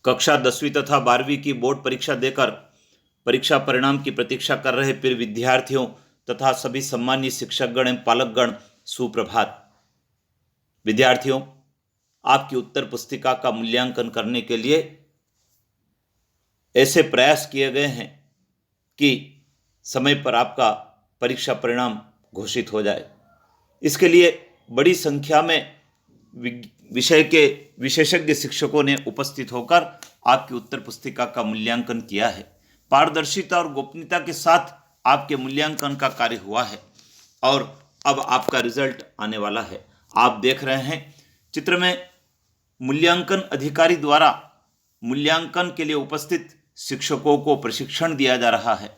कक्षा 10वीं तथा 12वीं की बोर्ड परीक्षा देकर परीक्षा परिणाम की प्रतीक्षा कर रहे प्रिय विद्यार्थियों तथा सभी सम्मानीय शिक्षकगण एवं पालकगण, सुप्रभात। विद्यार्थियों, आपकी उत्तर पुस्तिका का मूल्यांकन करने के लिए ऐसे प्रयास किए गए हैं कि समय पर आपका परीक्षा परिणाम घोषित हो जाए। इसके लिए बड़ी संख्या में विषय के विशेषज्ञ शिक्षकों ने उपस्थित होकर आपकी उत्तर पुस्तिका का मूल्यांकन किया है। पारदर्शिता और गोपनीयता के साथ आपके मूल्यांकन का कार्य हुआ है और अब आपका रिजल्ट आने वाला है। आप देख रहे हैं चित्र में मूल्यांकन अधिकारी द्वारा मूल्यांकन के लिए उपस्थित शिक्षकों को प्रशिक्षण दिया जा रहा है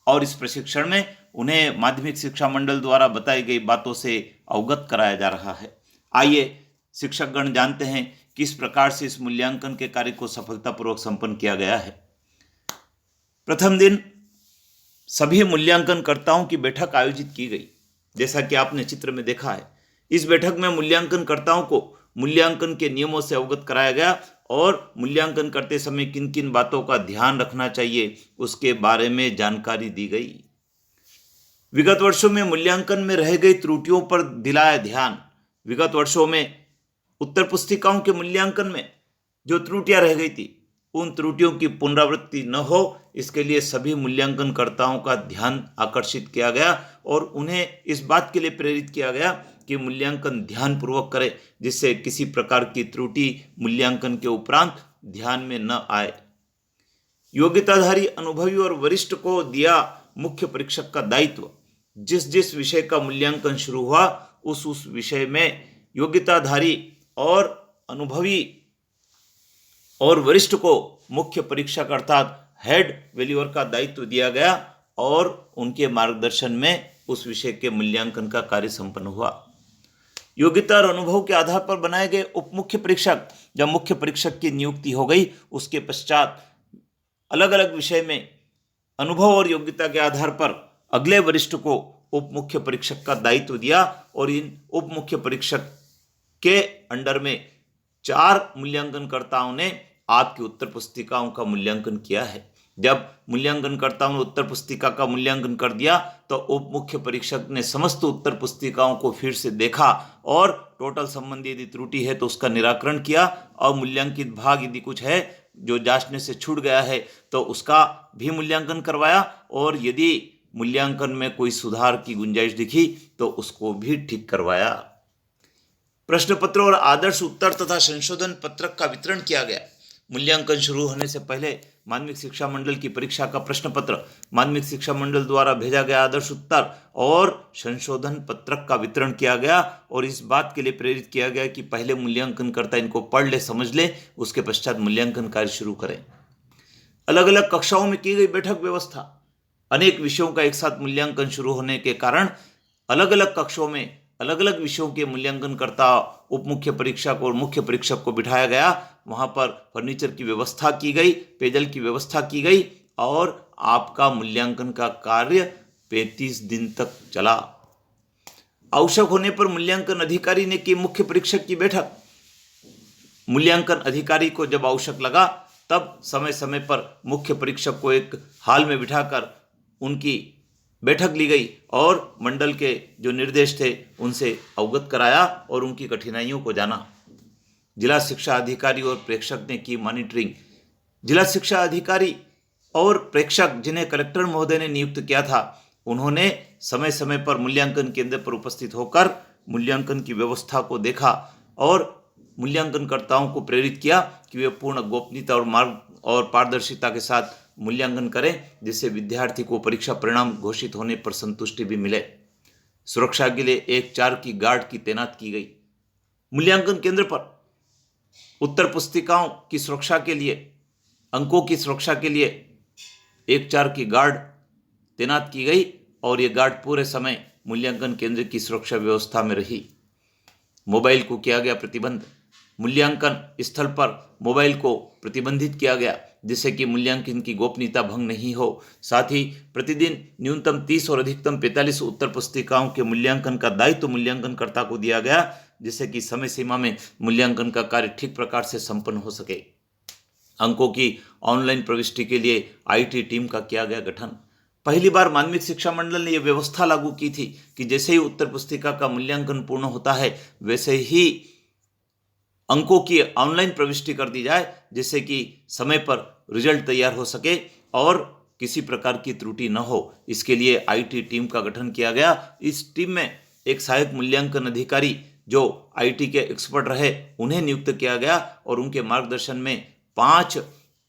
और इस प्रशिक्षण में उन्हें माध्यमिक शिक्षा मंडल द्वारा बताई गई बातों से अवगत कराया जा रहा है। आइए शिक्षकगण जानते हैं किस प्रकार से इस मूल्यांकन के कार्य को सफलतापूर्वक संपन्न किया गया है। प्रथम दिन सभी मूल्यांकनकर्ताओं की बैठक आयोजित की गई, जैसा कि आपने चित्र में देखा है। इस बैठक में मूल्यांकनकर्ताओं को मूल्यांकन के नियमों से अवगत कराया गया और मूल्यांकन करते समय किन किन बातों का ध्यान रखना चाहिए उसके बारे में जानकारी दी गई। विगत वर्षों में मूल्यांकन में रह गई त्रुटियों पर दिलाया ध्यान। विगत वर्षों में उत्तर पुस्तिकाओं के मूल्यांकन में जो त्रुटियां रह गई थी, उन त्रुटियों की पुनरावृत्ति न हो, इसके लिए सभी मूल्यांकनकर्ताओं का ध्यान आकर्षित किया गया और उन्हें इस बात के लिए प्रेरित किया गया कि मूल्यांकन ध्यानपूर्वक करें, जिससे किसी प्रकार की त्रुटि मूल्यांकन के उपरांत ध्यान में न आए। योग्यताधारी, अनुभवी और वरिष्ठ को दिया मुख्य परीक्षक का दायित्व। जिस जिस विषय का मूल्यांकन शुरू हुआ उस विषय में योग्यताधारी और अनुभवी और वरिष्ठ को मुख्य परीक्षक अर्थात हेड वैल्यूअर का दायित्व दिया गया और उनके मार्गदर्शन में उस विषय के मूल्यांकन का कार्य संपन्न हुआ। योग्यता और अनुभव के आधार पर बनाए गए उप मुख्य परीक्षक, जब मुख्य परीक्षक की नियुक्ति हो गई उसके पश्चात अलग अलग विषय में अनुभव और योग्यता के आधार पर अगले वरिष्ठ को उप मुख्य परीक्षक का दायित्व दिया और इन उप मुख्य परीक्षक के अंडर में 4 मूल्यांकनकर्ताओं ने आपकी उत्तर पुस्तिकाओं का मूल्यांकन किया है। जब मूल्यांकनकर्ताओं ने उत्तर पुस्तिका का मूल्यांकन कर दिया तो उप मुख्य परीक्षक ने समस्त उत्तर पुस्तिकाओं को फिर से देखा और टोटल संबंधी यदि त्रुटि है तो उसका निराकरण किया और मूल्यांकित भाग यदि कुछ है जो जांचने से छूट गया है तो उसका भी मूल्यांकन करवाया और यदि मूल्यांकन में कोई सुधार की गुंजाइश दिखी तो उसको भी ठीक करवाया। प्रश्न पत्र और आदर्श उत्तर तथा संशोधन पत्रक का वितरण किया गया। मूल्यांकन शुरू होने से पहले माध्यमिक शिक्षा मंडल की परीक्षा का प्रश्न पत्र, माध्यमिक शिक्षा मंडल द्वारा भेजा गया आदर्श उत्तर और संशोधन पत्रक का वितरण किया गया और इस बात के लिए प्रेरित किया गया कि पहले मूल्यांकनकर्ता इनको पढ़ ले, समझ ले, उसके पश्चात मूल्यांकन कार्य शुरू करें। अलग अलग कक्षाओं में की गई बैठक व्यवस्था। अनेक विषयों का एक साथ मूल्यांकन शुरू होने के कारण अलग अलग कक्षों में अलग अलग विषयों के मूल्यांकनकर्ता, उप मुख्य परीक्षक और मुख्य परीक्षक को बिठाया गया। वहां पर फर्नीचर की व्यवस्था की गई, पेयजल की व्यवस्था की गई और आपका मूल्यांकन का कार्य 35 दिन तक चला। आवश्यक होने पर मूल्यांकन अधिकारी ने की मुख्य परीक्षक की बैठक। मूल्यांकन अधिकारी को जब आवश्यक लगा तब समय समय पर मुख्य परीक्षक को एक हाल में बिठाकर उनकी बैठक ली गई और मंडल के जो निर्देश थे उनसे अवगत कराया और उनकी कठिनाइयों को जाना। जिला शिक्षा अधिकारी और प्रेक्षक ने की मॉनिटरिंग। जिला शिक्षा अधिकारी और प्रेक्षक जिन्हें कलेक्टर महोदय ने नियुक्त किया था, उन्होंने समय समय पर मूल्यांकन केंद्र पर उपस्थित होकर मूल्यांकन की व्यवस्था को देखा और मूल्यांकनकर्ताओं को प्रेरित किया कि वे पूर्ण गोपनीयता और पारदर्शिता के साथ मूल्यांकन करें, जिससे विद्यार्थी को परीक्षा परिणाम घोषित होने पर संतुष्टि भी मिले। सुरक्षा के लिए 1-4 की गार्ड की तैनात की गई। मूल्यांकन केंद्र पर उत्तर पुस्तिकाओं की सुरक्षा के लिए, अंकों की सुरक्षा के लिए 1-4 की गार्ड तैनात की गई और ये गार्ड पूरे समय मूल्यांकन केंद्र की सुरक्षा व्यवस्था में रही। मोबाइल को किया गया प्रतिबंध। मूल्यांकन स्थल पर मोबाइल को प्रतिबंधित किया गया जिससे कि मूल्यांकन की गोपनीयता भंग नहीं हो। साथ ही प्रतिदिन न्यूनतम 30 और अधिकतम 45 उत्तर पुस्तिकाओं के मूल्यांकन का दायित्व मूल्यांकनकर्ता को दिया गया, जिससे कि समय सीमा में मूल्यांकन का कार्य ठीक प्रकार से संपन्न हो सके। अंकों की ऑनलाइन प्रविष्टि के लिए आईटी टीम का किया गया गठन। पहली बार माध्यमिक शिक्षा मंडल ने यह व्यवस्था लागू की थी कि जैसे ही उत्तर पुस्तिका का मूल्यांकन पूर्ण होता है वैसे ही अंकों की ऑनलाइन प्रविष्टि कर दी जाए, जिससे कि समय पर रिजल्ट तैयार हो सके और किसी प्रकार की त्रुटि न हो। इसके लिए आईटी टीम का गठन किया गया। इस टीम में एक सहायक मूल्यांकन अधिकारी जो आईटी के एक्सपर्ट रहे उन्हें नियुक्त किया गया और उनके मार्गदर्शन में 5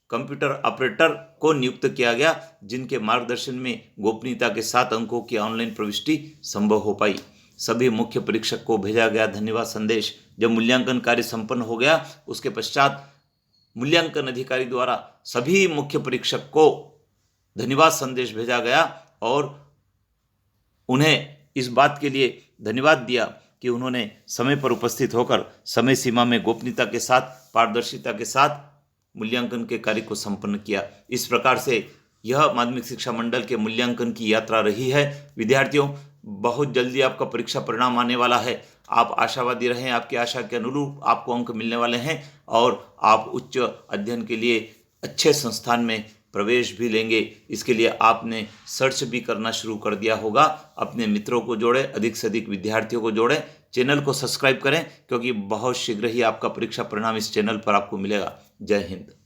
कंप्यूटर ऑपरेटर को नियुक्त किया गया, जिनके मार्गदर्शन में गोपनीयता के साथ अंकों की ऑनलाइन प्रविष्टि संभव हो पाई। सभी मुख्य परीक्षक को भेजा गया धन्यवाद संदेश। जब मूल्यांकन कार्य संपन्न हो गया उसके पश्चात मूल्यांकन अधिकारी द्वारा सभी मुख्य परीक्षक को धन्यवाद संदेश भेजा गया और उन्हें इस बात के लिए धन्यवाद दिया कि उन्होंने समय पर उपस्थित होकर समय सीमा में गोपनीयता के साथ, पारदर्शिता के साथ मूल्यांकन के कार्य को संपन्न किया। इस प्रकार से यह माध्यमिक शिक्षा मंडल के मूल्यांकन की यात्रा रही है। विद्यार्थियों, बहुत जल्दी आपका परीक्षा परिणाम आने वाला है। आप आशावादी रहें, आपकी आशा के अनुरूप आपको अंक मिलने वाले हैं और आप उच्च अध्ययन के लिए अच्छे संस्थान में प्रवेश भी लेंगे। इसके लिए आपने सर्च भी करना शुरू कर दिया होगा। अपने मित्रों को जोड़ें, अधिक से अधिक विद्यार्थियों को जोड़ें, चैनल को सब्सक्राइब करें, क्योंकि बहुत शीघ्र ही आपका परीक्षा परिणाम इस चैनल पर आपको मिलेगा। जय हिंद।